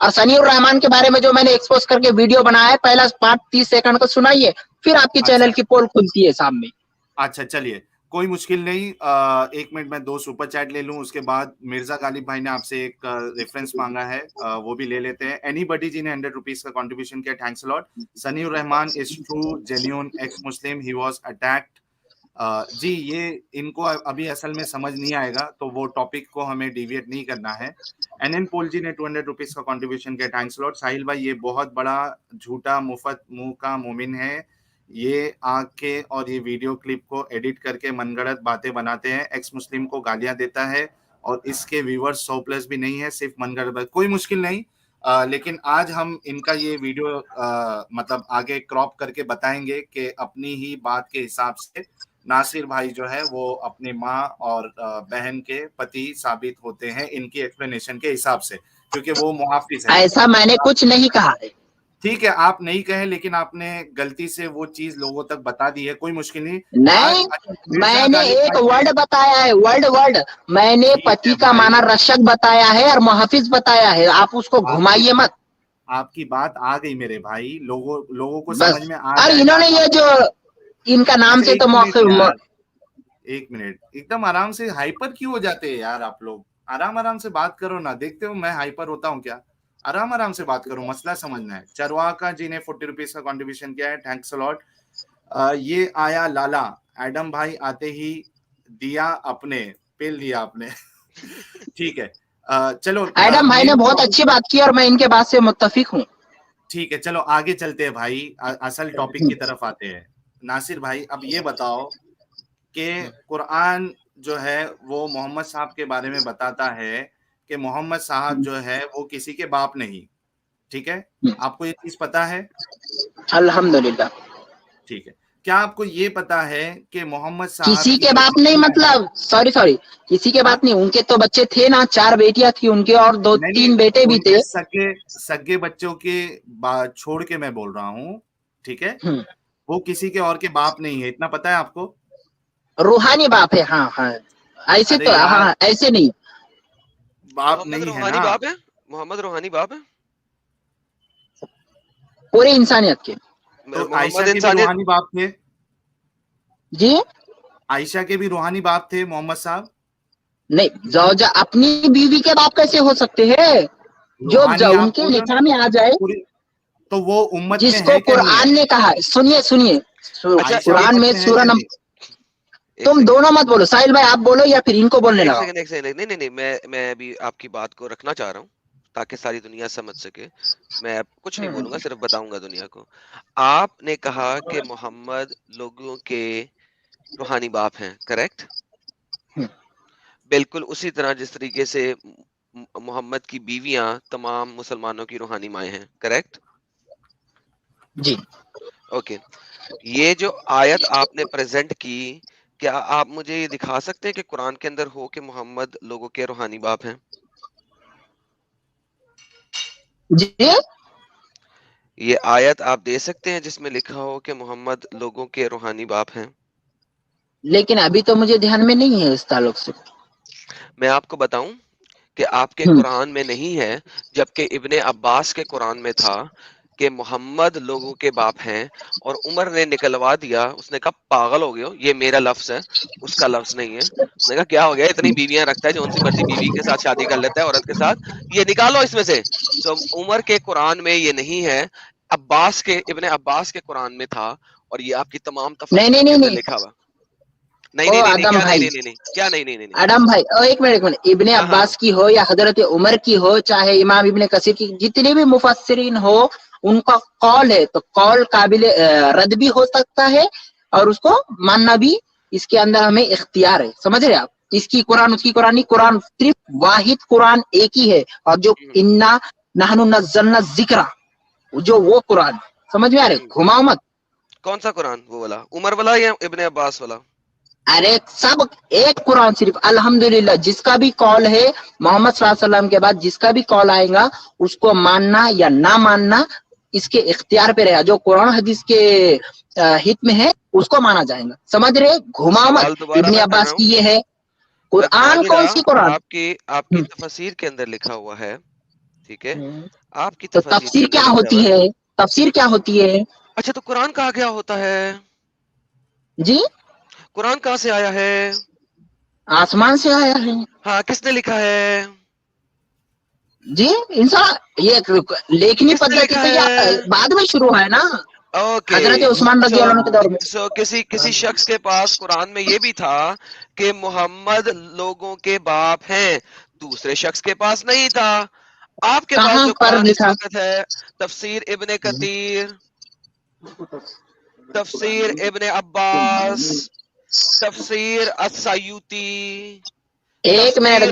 और सनीउर रहमान के बारे में जो मैंने एक्सपोज करके वीडियो बनाया है, पहला 5-30 सेकंड को सुनाइए, फिर आपकी चैनल अच्छा की पोल खुलती है सामने। अच्छा, चलिए कोई मुश्किल नहीं। 1 मिनट में 2 सुपर चैट ले लूं, उसके बाद मिर्जा गालिब भाई ने आपसे एक रेफरेंस मांगा है, वो भी ले लेते हैं। एनीबडी जी ने 100 रुपीज का कंट्रीब्यूशन किया, thanks a lot. Saniur Rahman is true genuine ex Muslim, he was attacked. जी, ये इनको अभी असल में समझ नहीं आएगा, तो वो टॉपिक को हमें डिविएट नहीं करना है। एनएन पोल जी ने 200 रुपीज का कंट्रीब्यूशन किया, थैंक्स लॉट। साहिल भाई, ये बहुत बड़ा झूठा मुफ्त मुंह का मोमिन है, ये आके और ये वीडियो क्लिप को एडिट करके मनगढ़ंत बातें बनाते हैं, एक्स मुस्लिम को गालियां देता है और इसके व्यूवर्स 100+ भी नहीं है, सिर्फ मनगढ़ंत। कोई मुश्किल नहीं, लेकिन आज हम इनका ये वीडियो मतलब आगे क्रॉप करके बताएंगे कि अपनी ही बात के हिसाब से नासिर भाई जो है वो अपनी माँ और बहन के पति साबित होते हैं इनकी एक्सप्लेनेशन के हिसाब से, क्योंकि वो मुहाफिज है। ऐसा मैंने कुछ नहीं कहा है। ठीक है, आप नहीं कहे, लेकिन आपने गलती से वो चीज लोगों तक बता दी है, कोई मुश्किल नहीं। नहीं, मैंने एक वर्ड बताया है, वर्ड मैंने पति का माना रक्षक बताया है और मुहाफिज बताया है, आप उसको घुमाइए मत। आपकी बात आ गई मेरे भाई, लोगों को बस। समझ में आ और इन्होंने ये जो इनका नाम से तो एक मिनट, एकदम आराम से हाइपर क्यों हो जाते हैं यार आप लोग? आराम से बात करो ना, देखते हो मैं हाइपर होता हूँ क्या? आराम से बात करो, मसला समझना है। चरवाका जी ने 40 रुपीज का कंट्रीब्यूशन किया है, थैंक्स अ लॉट। ये आया लाला, एडम भाई आते ही दिया अपने पेल दिया आपने ठीक है, चलो एडम भाई ने बहुत अच्छी बात की और मैं इनके बात से मुत्तफिक हूँ। ठीक है, चलो आगे चलते हैं भाई, असल टॉपिक की तरफ आते हैं। नासिर भाई, अब ये बताओ कि कुरान जो है वो मोहम्मद साहब के बारे में बताता है कि मोहम्मद साहब जो है वो किसी के बाप नहीं, ठीक है? आपको ये चीज पता है? अल्हम्दुलिल्लाह। ठीक है, क्या आपको ये पता है कि मोहम्मद साहब किसी के बाप नहीं, मतलब सॉरी किसी के बाप नहीं, उनके तो बच्चे थे ना, 4 बेटियां थी उनके और 2-3 बेटे भी थे। सगे बच्चों के छोड़ के मैं बोल रहा हूँ, ठीक है? वो किसी के और के बाप नहीं है, इतना पता है आपको? रूहानी बाप है, हाँ ऐसे तो हाँ, ऐसे नहीं बाप नहीं है ना? मोहम्मद रूहानी बाप है पूरी इंसानियत के। तो आयशा के भी रूहानी बाप थे जी, आयशा के भी रूहानी बाप थे मोहम्मद साहब। नहीं, जौजा अपनी बीवी के बाप कैसे हो सकते हैं? जो उनके लिखा में आ जाए तो वो उम्मत में जिसको कुरान ने कहा। सुनिए कुरान में सूरह नंबर, तुम दोनों मत बोलो, साहिल भाई आप बोलो या फिर इनको बोलने लगा। नहीं, मैं अभी आपकी बात को रखना चाह रहा हूँ ताकि सारी दुनिया समझ सके। मैं कुछ नहीं बोलूंगा, सिर्फ बताऊंगा दुनिया को। आपने कहा कि मोहम्मद लोगों के रूहानी बाप हैं, करेक्ट? बिल्कुल उसी तरह जिस तरीके से मोहम्मद की बीवियां तमाम मुसलमानों की रूहानी माएँ हैं, करेक्ट? जी ओके, ये जो आयत आपने प्रेजेंट की, क्या आप मुझे ये दिखा सकते हैं कि कुरान के अंदर हो कि मोहम्मद लोगों के रूहानी बाप हैं? जी, ये आयत आप दे सकते हैं जिसमें लिखा हो कि मोहम्मद लोगों के रूहानी बाप हैं? लेकिन अभी तो मुझे ध्यान में नहीं है इस ताल्लुक से। मैं आपको बताऊं कि आपके कुरान में नहीं है, जबकि इब्ने अब्बास के कुरान में था कि मोहम्मद लोगों के बाप हैं, और उमर ने निकलवा दिया। उसने कहा पागल हो गए हो, ये मेरा लफ्ज है, उसका लफ्ज नहीं है। उसने कहा क्या हो गया, इतनी बीवियां रखता है, जो उनसी मर्जी बीवी के साथ शादी कर लेता है, औरत के साथ, ये निकालो इसमें से। तो उमर के कुरान में ये नहीं है, इब्ने अब्बास के कुरान में था, और ये आपकी तमाम तफसीर के अंदर लिखा हुआ। नहीं, आदम भाई, एक मिनट, इब्ने अब्बास की हो या हजरत उमर की हो, चाहे इमाम इब्ने कसीर की, जितने भी मुफस्सिरीन हो, उनका कौल है तो कौल काबिल रद्द भी हो सकता है और उसको मानना भी इसके अंदर हमें इख्तियार है, समझ रहे आप? इसकी कुरान उसकी कुरान नहीं, कुरान सिर्फ वाहिद कुरान एक ही है। और जो इन्ना नहनु नज़्ज़लना ज़िक्रा, जो वो कुरान, समझ में आ रहे, घुमाओ मत। कौन सा कुरान? वो वाला उमर वाला या इब्ने अब्बास वाला? अरे सब एक कुरान सिर्फ। अल्हम्दुलिल्लाह, जिसका भी कॉल है मोहम्मद सल्लल्लाहु अलैहि वसल्लम के बाद जिसका भी कॉल आएगा उसको मानना या ना मानना इसके इख्तियार पे रहेगा। जो कुरान हदीस के हित में है उसको माना जाएगा, समझ रहे, घुमाओ मत। इब्ने अब्बास की ये है कुरान, कौन सी कुरान? आपकी तफसीर के अंदर लिखा हुआ है, ठीक है, आपकी तो तफसीर क्या होती है? तफसीर क्या होती है? अच्छा, तो कुरान कहाँ क्या होता है जी? कुरान कहाँ से आया है? आसमान से आया है। हाँ, किसने लिखा है जी? इंसान ये लेखनी पद्धति तो बाद में शुरू है ना। ओके, हजरत उस्मान रज़ी अल्लाह अन्हु के दौर में। किसी शख्स के पास कुरान में ये भी था कि मोहम्मद लोगों के बाप हैं, दूसरे शख्स के पास नहीं था। आपके पास जो कुरान इस वक्त है, तफसीर इब्ने कतीर, तफसीर इब्ने अब्बास, तफसीर अस्सयूती, एक मिनट,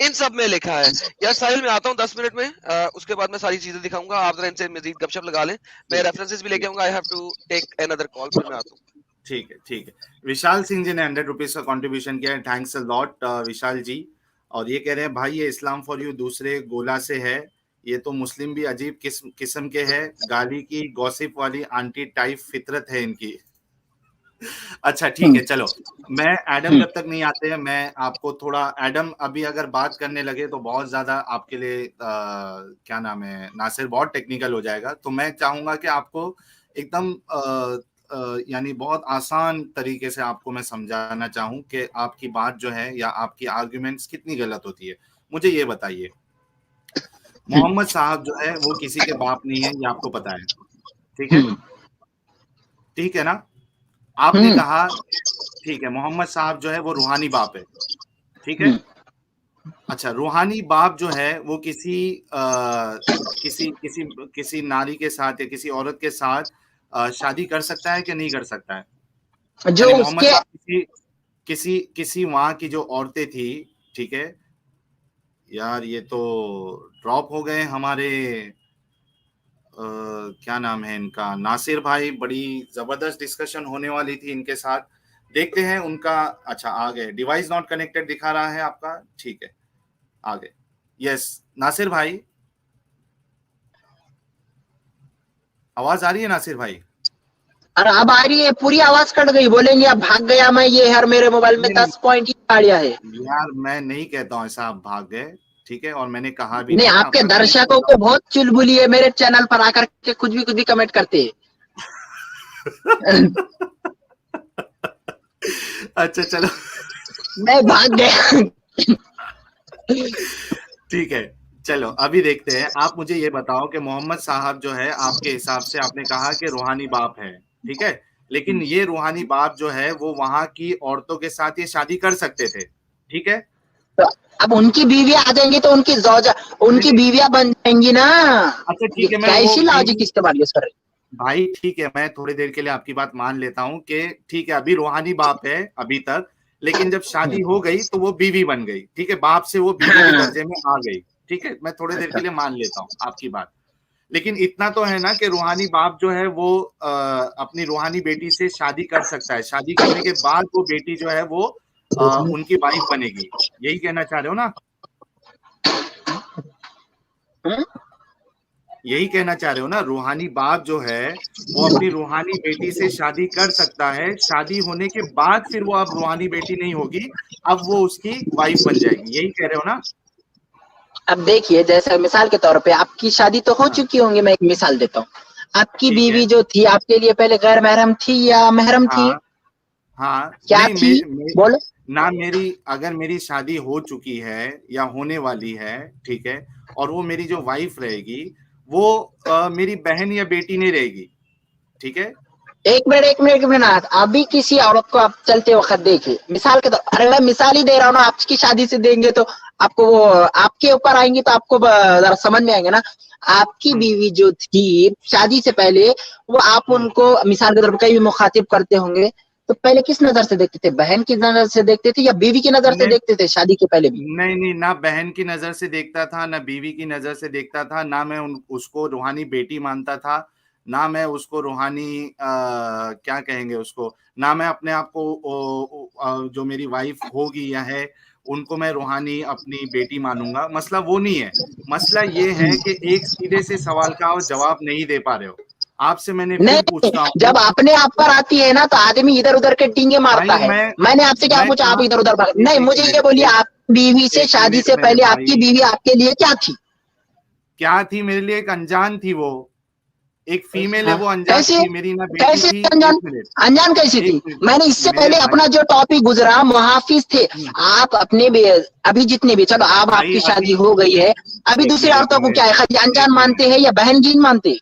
इन सब में लिखा है। यार साहिल, मैं आता हूँ 10 मिनट में, उसके बाद मैं सारी चीजें दिखाऊंगा। आप जरा इनसे मजीद गपशप लगा लें, मैं रेफरेंसेस भी लेके आऊंगा। I have to take another call, फिर मैं आता हूँ। ठीक है, ठीक है। विशाल सिंह जी ने 100 रुपीज का कंट्रीब्यूशन किया है, थैंक्स अ लॉट विशाल जी। और ये कह रहे हैं भाई ये इस्लाम फॉर यू दूसरे गोला से है, ये तो मुस्लिम भी अजीब किस्म के है, गाली की गॉसिप वाली आंटी टाइप फितरत है इनकी। अच्छा ठीक है, चलो मैं एडम जब तक नहीं आते हैं, मैं आपको थोड़ा एडम अभी अगर बात करने लगे तो बहुत ज्यादा आपके लिए क्या नाम है नासिर, बहुत टेक्निकल हो जाएगा। तो मैं चाहूंगा कि आपको एकदम यानी बहुत आसान तरीके से आपको मैं समझाना चाहूं कि आपकी बात जो है या आपकी आर्ग्यूमेंट्स कितनी गलत होती है। मुझे ये बताइए, मोहम्मद साहब जो है वो किसी के बाप नहीं है, ये आपको पता है, ठीक है? ठीक है ना? आपने कहा ठीक है, मोहम्मद साहब जो है वो रूहानी बाप है, ठीक है? अच्छा, रूहानी बाप जो है वो किसी नारी के साथ या किसी औरत के साथ शादी कर सकता है कि नहीं कर सकता है? जो मोहम्मद साहब किसी वहां की जो औरतें थी, ठीक है यार, ये तो ड्रॉप हो गए हमारे क्या नाम है इनका, नासिर भाई। बड़ी जबरदस्त डिस्कशन होने वाली थी इनके साथ, देखते हैं उनका। अच्छा आ गए, डिवाइस नॉट कनेक्टेड दिखा रहा है आपका, ठीक है आ गए। यस नासिर भाई, आवाज आ रही है नासिर भाई? अरे अब आ रही है, पूरी आवाज कट गई, बोलेंगे अब भाग गया मैं, ये हर मेरे मोबाइल में 10 पॉइंट की गाड़ियां है। यार मैं नहीं कहता हूँ ऐसा आप भाग गए, ठीक है, और मैंne कहा भी नहीं, आपके दर्शकों को बहुत चुलबुली है, मेरे चैनल पर आकर के कुछ भी कमेंट करते हैं। अच्छा चलो मैं भाग गया। ठीक है, चलो अभी देखते हैं। आप मुझे ये बताओ कि मोहम्मद साहब जो है आपके हिसाब से, आपने कहा कि रूहानी बाप है, ठीक है, लेकिन ये रूहानी बाप जो है वो वहां की औरतों के साथ ये शादी कर सकते थे, ठीक है? तो अब उनकी बीवियां आ जाएंगी तो उनकी बीवियां बन जाएंगी ना। अच्छा ठीक है, कैसी लॉजिक इस्तेमाल यूज कर रहे भाई? ठीक है, मैं थोड़ी देर के लिए आपकी बात मान लेता हूँ कि ठीक है अभी रूहानी बाप है अभी तक, लेकिन जब शादी हो गई तो वो बीवी बन गई, ठीक है, बाप से वो बीवी के दर्जे में आ गई, ठीक है, मैं थोड़ी देर के लिए मान लेता हूँ आपकी बात। लेकिन इतना तो है ना कि रूहानी बाप जो है वो अपनी रूहानी बेटी से शादी कर सकता है, शादी करने के बाद वो बेटी जो है वो उनकी वाइफ बनेगी, यही कहना चाह रहे हो ना? यही कहना चाह रहे हो ना? रूहानी बाप जो है वो अपनी रूहानी बेटी से शादी कर सकता है, शादी होने के बाद फिर वो अब रूहानी बेटी नहीं होगी, अब वो उसकी वाइफ बन जाएगी, यही कह रहे हो ना? अब देखिए, जैसे मिसाल के तौर पे आपकी शादी तो हो चुकी होंगी, मैं एक मिसाल देता हूँ। आपकी बीवी जो थी आपके लिए पहले गैर महरम थी या महरम थी? हाँ, क्या थी? बोलो ना। अगर मेरी शादी हो चुकी है या होने वाली है, ठीक है, और वो मेरी जो वाइफ रहेगी वो मेरी बहन या बेटी नहीं रहेगी, ठीक है? एक मिनट, अभी किसी औरत को आप चलते वक्त देखिए, मिसाल के तौर, अरे मैं मिसाल ही दे रहा हूँ ना, आपकी शादी से देंगे तो आपको वो आपके ऊपर आएंगी तो आपको जरा समझ में आएंगे ना। आपकी बीवी जो थी शादी से पहले, वो आप उनको मिसाल के तौर पर कहीं भी मुखातिब करते होंगे तो पहले किस नजर से देखते थे, बहन की नजर से देखते थे या बीवी की नजर से देखते थे शादी के पहले भी? नहीं नहीं, ना बहन की नजर से देखता था, ना बीवी की नजर से देखता था, ना मैं उसको रूहानी बेटी मानता था, ना मैं उसको रूहानी क्या कहेंगे उसको, ना मैं अपने आप को जो मेरी वाइफ होगी या है उनको मैं रूहानी अपनी बेटी मानूंगा। मसला वो नहीं है, मसला ये है कि एक सीधे से सवाल का आप जवाब नहीं दे पा रहे हो। आपसे मैंने फिर पूछता हूँ, जब अपने आप पर आती है ना तो आदमी इधर उधर के टींगे मारता है। मैंने आपसे क्या पूछा, आप इधर उधर नहीं, मुझे ये बोलिए, आप बीवी से शादी से पहले आपकी बीवी आपके लिए क्या थी? क्या थी? मेरे लिए एक अनजान थी, वो एक फीमेल है, वो अनजान थी मेरी, ना बेटी कैसे थी। अनजान कैसी थी? मैंने इससे पहले अपना जो टॉपिक गुजरा मुहाफिज थे, आप अपने अभी जितने भी, चलो आप आपकी शादी हो गई है, अभी दूसरी औरतों को क्या है, खाली अनजान मानते हैं या बहन जीन मानते?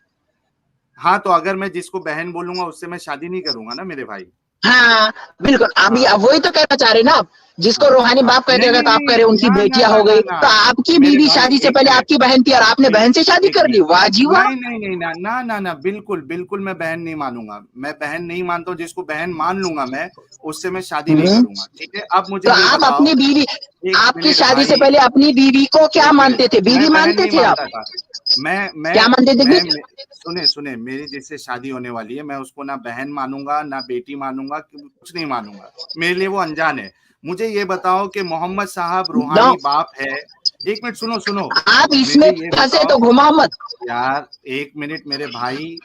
हाँ, तो अगर मैं जिसको बहन बोलूंगा उससे मैं शादी नहीं करूंगा ना मेरे भाई। हाँ बिल्कुल, अभी वही तो कहना चाह रहे ना आप, जिसको रूहानी बाप कह देगा तो आप कह रहे उनकी बेटियां हो गई, तो आपकी बीवी शादी से पहले आपकी बहन थी और आपने बहन से शादी कर ली, वाह जी वाह। नहीं ना ना ना, बिल्कुल बिल्कुल मैं बहन नहीं मानूंगा, मैं बहन नहीं मानता हूँ। जिसको बहन मान लूंगा मैं, उससे मैं शादी नहीं करूंगा, ठीक है। अब मुझे तो आप अपनी बीवी, आपकी शादी से पहले अपनी बीवी को क्या मानते थे, बीवी मानते थे आप? मैं क्या मानते थे? सुने, मेरी जिससे शादी होने वाली है, मैं उसको ना बहन मानूंगा ना बेटी मानूंगा, कुछ नहीं मानूंगा, मेरे लिए वो अनजान है। मुझे ये बताओ कि मोहम्मद साहब रूहानी बाप है। एक मिनट सुनो, आप इसमें फंसे तो घुमा मत यार, एक मिनट मेरे भाई,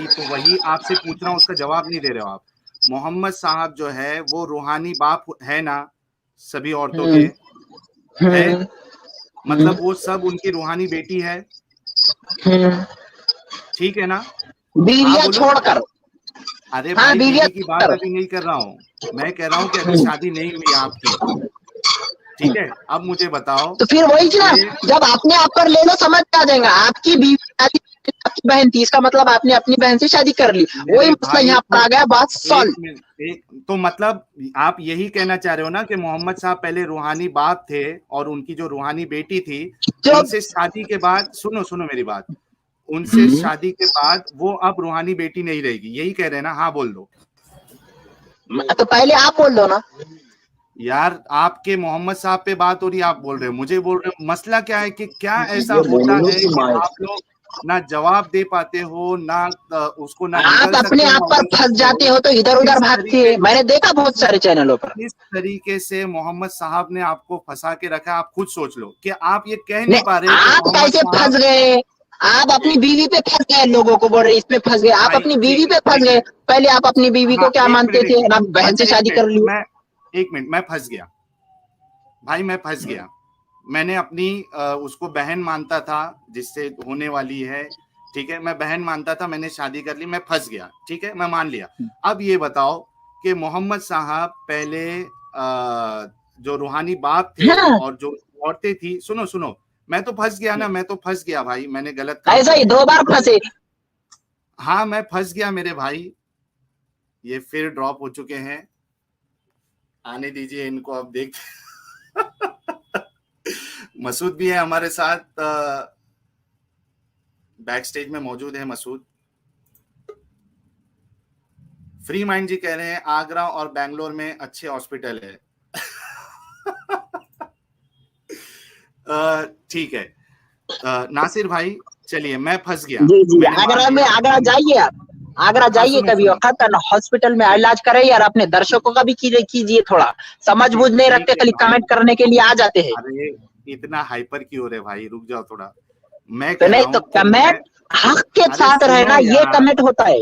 तो वही आपसे पूछ रहा हूँ, उसका जवाब नहीं दे रहे हो आप। मोहम्मद साहब जो है वो रूहानी बाप है ना सभी औरतों के? है, मतलब वो सब उनकी रूहानी बेटी है, ठीक है ना? बीवियां छोड़कर। अरे भाई, बीवी की बात अभी नहीं कर रहा हूँ, मैं कह रहा हूँ कि अभी शादी नहीं हुई आपकी, ठीक है। अब मुझे बताओ, तो फिर वही ना, जब अपने आप पर ले लो समझ आ जाएगा। आपकी बीवी आपकी बहन थी, इसका मतलब आपने अपनी बहन से शादी कर ली, वही मसला यहाँ पर आ गया, बात सॉल्व। तो मतलब आप यही कहना चाह रहे हो ना कि मोहम्मद साहब पहले रूहानी बाप थे और उनकी जो रूहानी बेटी थी, उनसे शादी के बाद, सुनो मेरी बात, उनसे शादी के बाद वो अब रूहानी बेटी नहीं रहेगी, यही कह रहे हैं ना? हाँ बोल दो। तो पहले आप बोल दो ना यार, आपके मोहम्मद साहब पे बात हो रही है, आप बोल रहे हो, मुझे बोल रहे हो। मसला क्या है कि क्या ऐसा होता है कि आप लोग ना जवाब दे पाते हो, ना उसको ना आप अपने आप पर फंस जाते हो तो इधर उधर भागते हैं। मैंने देखा बहुत सारे चैनलों पर। इस तरीके से मोहम्मद साहब ने आपको फंसा के रखा। आप खुद सोच लो कि आप ये कह नहीं पा रहे। आप कैसे फंस गए? आप अपनी बीवी पे फंस गए, लोगों को बोल रहे इसमें फंस गए। आप अपनी बीवी पे फंस गए। पहले आप अपनी बीवी को क्या मानते थे? ना बहन से शादी कर ली। एक मिनट, मैं फंस गया भाई, मैं फंस गया। मैंने अपनी उसको बहन मानता था जिससे होने वाली है, ठीक है, मैं बहन मानता था, मैंने शादी कर ली, मैं फंस गया, ठीक है, मैं मान लिया। अब ये बताओ कि मोहम्मद साहब पहले जो रूहानी बाप थे और जो औरतें थी, सुनो, मैं तो फंस गया ना, मैं तो फंस गया भाई, मैंने गलत काम ऐसा ही 2 बार फंसे। हाँ, मैं फंस गया मेरे भाई। ये फिर ड्रॉप हो चुके हैं, आने दीजिए इनको, अब देखते मसूद भी है हमारे साथ, बैक स्टेज में मौजूद है मसूद। फ्री माइंड जी कह रहे हैं आगरा और बेंगलोर में अच्छे हॉस्पिटल है। ठीक है नासिर भाई, चलिए, मैं फंस गया। जी, आगरा जाइए, आप आगरा जाइए कभी वक्त, हॉस्पिटल में इलाज कराइए और अपने दर्शकों का भी कीजिए। थोड़ा समझ बुझ नहीं रखते, खाली कमेंट करने के लिए आ जाते हैं। अरे इतना हाइपर क्यों हो रहे भाई, रुक जाओ थोड़ा। मैं तो नहीं तो कमेंट हक के साथ रहना, ये कमेंट होता है।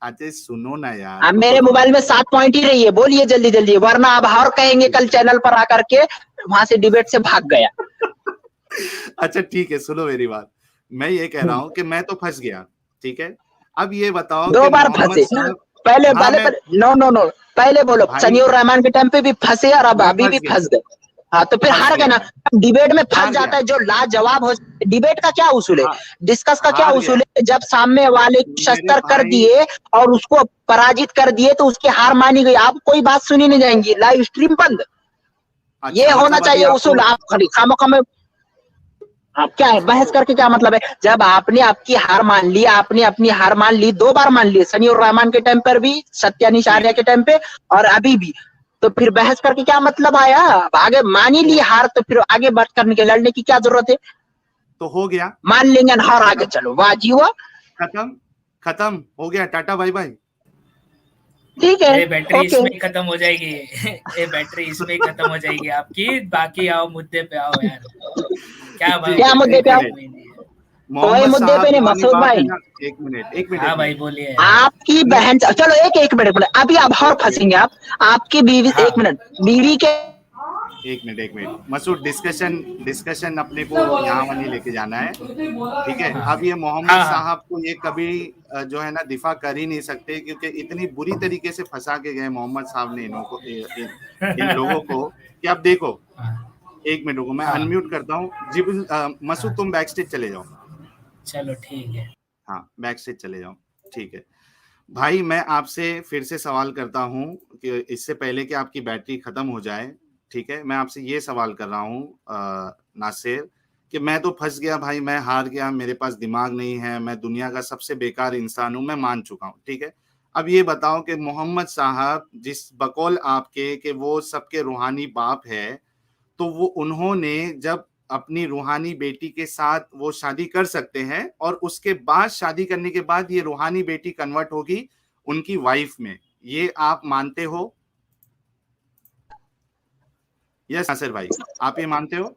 अच्छा सुनो ना यार, अब मेरे मोबाइल में 7 पॉइंट ही रही है, बोलिए जल्दी, वरना आप और कहेंगे कल चैनल पर आकर के वहां से डिबेट से भाग गया। अच्छा ठीक है, सुनो मेरी बात। मैं ये कह रहा हूँ कि मैं तो फंस गया, ठीक है। अब ये बताओ 2 बार फंसे। पहले नो पहले बोलो सनीउर रहमान के टाइम पे भी फंसे और अब अभी भी फंस गए। हाँ तो फिर हार गए ना। डिबेट में फंस जाता है जो लाजवाब हो। डिबेट का क्या उसूल है, डिस्कस का क्या उसूल है? जब सामने वाले शस्त्र कर दिए और उसको पराजित कर दिए तो उसकी हार मानी गई, आप कोई बात सुनी नहीं जाएंगी, लाइव स्ट्रीम बंद। ये होना चाहिए उसूल। आप खामोखा में आप क्या है बहस करके क्या मतलब है? जब आपने आपकी हार मान ली, आपने अपनी हार मान ली, 2 बार मान ली, सनी और रहमान के टाइम पर भी, सत्यानीश आर्या के टाइम पे और अभी भी, तो फिर बहस करके क्या मतलब आया? आगे मान ही ली हार, तो फिर आगे बात करने के, लड़ने की क्या जरूरत है? तो हो गया, मान लेंगे हार, आगे चलो, वाह जी वाह, खत्म, खत्म हो गया, टाटा बाय बाय। ठीक है, ये बैटरी ओके। इसमें खत्म हो जाएगी। ये बैटरी इसमें खत्म हो जाएगी आपकी। बाकी आओ मुद्दे पे आओ यार, क्या बात क्या मुद्दे पे आओ? कोई मोहम्मद मुद्दे साहब पे नहीं पुरानी मसूद बात है भाई। ना, एक मिनट एक मिनट हाँ एक भाई मिनट। बोलिए। आपकी बहन, चलो एक मिनट बोले, अभी आप और फंसेंगे आप। आपकी बीवी, हाँ। एक मिनट, बीवी के, एक मिनट मसूद, डिस्कशन अपने को यहाँ वहाँ नहीं लेके जाना है, ठीक है। हाँ। अब ये मोहम्मद हाँ, हाँ। साहब को ये कभी जो है ना दिफा कर ही नहीं सकते, क्योंकि इतनी बुरी तरीके से फंसा के गए मोहम्मद साहब ने इन लोगों को कि अब देखो, एक मिनट रुको, मैं हाँ। अनम्यूट करता हूँ जी। मसूद तुम बैक स्टेज चले जाओ। चलो ठीक है। हाँ बैक स्टेज चले जाओ, ठीक है भाई। मैं आपसे फिर से सवाल करता हूँ कि इससे पहले कि आपकी बैटरी खत्म हो जाए, ठीक है, मैं आपसे ये सवाल कर रहा हूँ नासिर, कि मैं तो फंस गया भाई, मैं हार गया, मेरे पास दिमाग नहीं है, मैं दुनिया का सबसे बेकार इंसान हूँ, मैं मान चुका हूँ, ठीक है। अब ये बताओ कि मोहम्मद साहब जिस बकौल आपके कि वो सबके रूहानी बाप है, तो वो उन्होंने जब अपनी रूहानी बेटी के साथ वो शादी कर सकते हैं और उसके बाद शादी करने के बाद ये रूहानी बेटी कन्वर्ट होगी उनकी वाइफ में, ये आप मानते हो? यस नासिर भाई, आप ये मानते हो?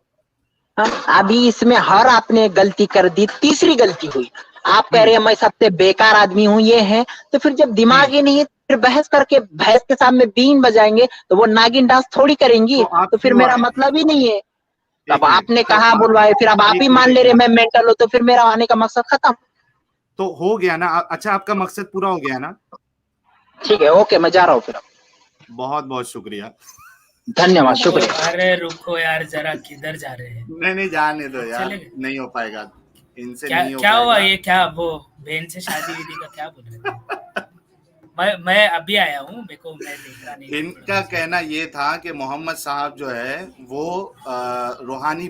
अभी इसमें हर आपने गलती कर दी, तीसरी गलती हुई। आप कह रहे हैं मैं सबसे बेकार आदमी हूँ, ये है, तो फिर जब दिमाग ही नहीं है, फिर बहस करके भैंस के सामने बीन बजाएंगे तो वो नागिन डांस थोड़ी करेंगी, आप तो फिर क्यों मेरा आए? मतलब ही नहीं है। एक अब मिनट, आपने तो कहा बुलवाए, फिर अब आप एक ही मिनट मान एक ले रहे मिनट, मैं मेंटल हूँ, तो फिर मेरा आने का मकसद खत्म। तो हो गया ना? अच्छा आपका मकसद पूरा हो गया ना? ठीक है, ओके, मैं जा रहा हूँ फिर। बहुत बहुत शुक्रिया। धन्यवाद, रुको, शुक्रिया। अरे रुको यार जरा, किधर जा रहे हैं? नहीं जाने दो यार, चलेंगे। नहीं हो पाएगा, इनसे क्या नहीं हो क्या हुआ? पाएगा। ये क्या वो बहन से शादी विधि का क्या बोल रहे थे? मैं अभी आया हूँ, मेरे को मैं देख रहा नहीं। इनका कहना ये था कि मोहम्मद साहब जो है वो रूहानी